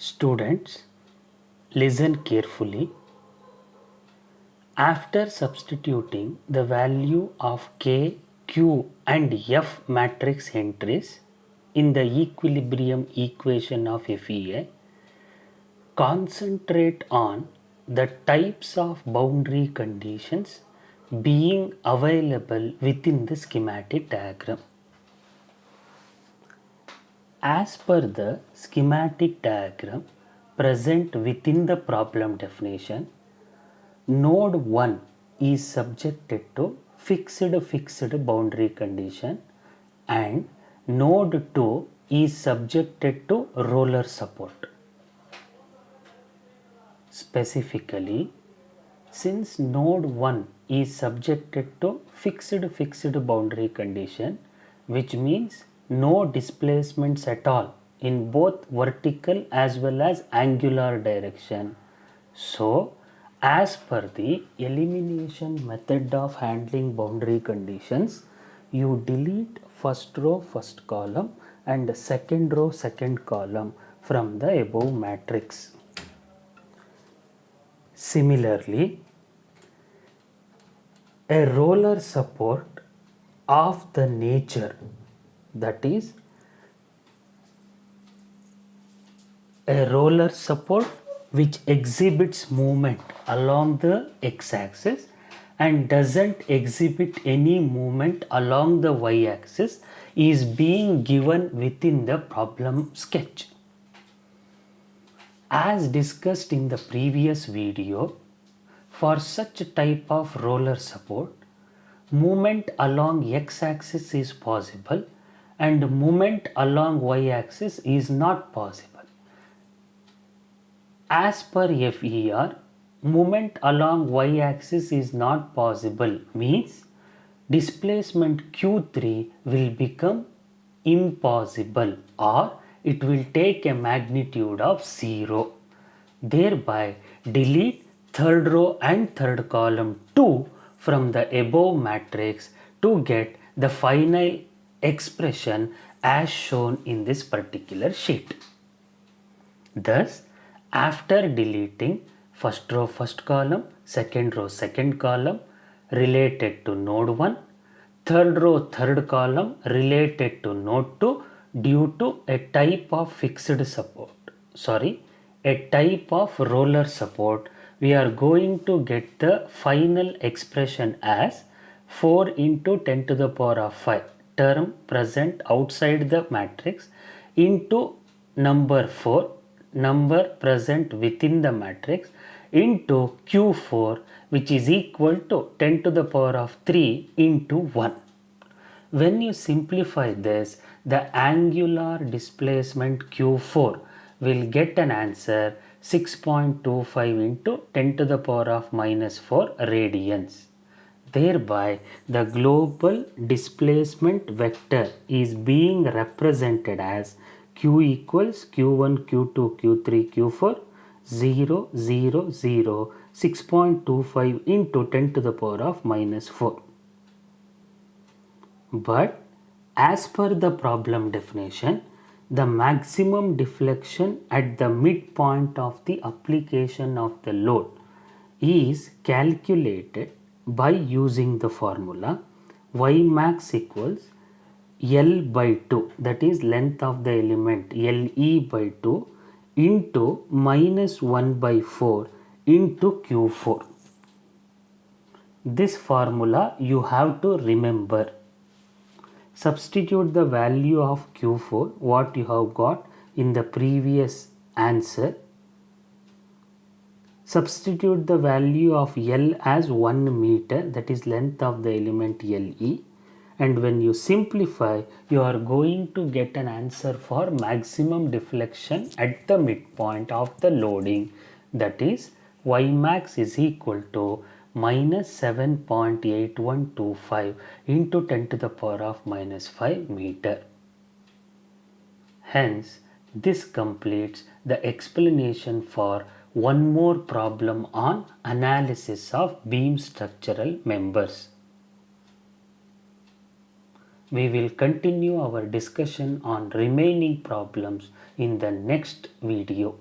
Students, listen carefully. After substituting the value of K, Q and F matrix entries in the equilibrium equation of FEA, concentrate on the types of boundary conditions being available within the schematic diagram. As per the schematic diagram present within the problem definition, node 1 is subjected to fixed boundary condition and node 2 is subjected to roller support. Specifically, since node 1 is subjected to fixed boundary condition, which means no displacements at all in both vertical as well as angular direction. So, as per the elimination method of handling boundary conditions, you delete first row first column and second row second column from the above matrix. Similarly, a roller support of the nature, that is a roller support which exhibits movement along the x-axis and doesn't exhibit any movement along the y-axis is being given within the problem sketch. As discussed in the previous video, for such type of roller support, movement along x-axis is possible and movement along y-axis is not possible. As per FER, movement along y-axis is not possible means displacement Q3 will become impossible or it will take a magnitude of 0. Thereby delete third row and third column 2 from the above matrix to get the final expression as shown in this particular sheet. Thus, after deleting first row first column, second row second column related to node 1, third row third column related to node 2 due to a type of type of roller support, we are going to get the final expression as 4 into 10 to the power of 5 term present outside the matrix into number 4 number present within the matrix into Q4, which is equal to 10 to the power of 3 into 1. When you simplify this, the angular displacement Q4 will get an answer 6.25 into 10 to the power of minus 4 radians. Thereby, the global displacement vector is being represented as Q equals Q1, Q2, Q3, Q4, 0, 0, 0, 6.25 into 10 to the power of minus 4. But as per the problem definition, the maximum deflection at the midpoint of the application of the load is calculated by using the formula y max equals L by 2, that is length of the element LE by 2 into minus 1 by 4 into Q4. This formula you have to remember. Substitute the value of Q4 what you have got in the previous answer. Substitute the value of L as 1 meter, that is length of the element LE, and when you simplify you are going to get an answer for maximum deflection at the midpoint of the loading, that is y max is equal to minus 7.8125 into 10 to the power of minus 5 meter. Hence, this completes the explanation for one more problem on analysis of beam structural members. We will continue our discussion on remaining problems in the next video.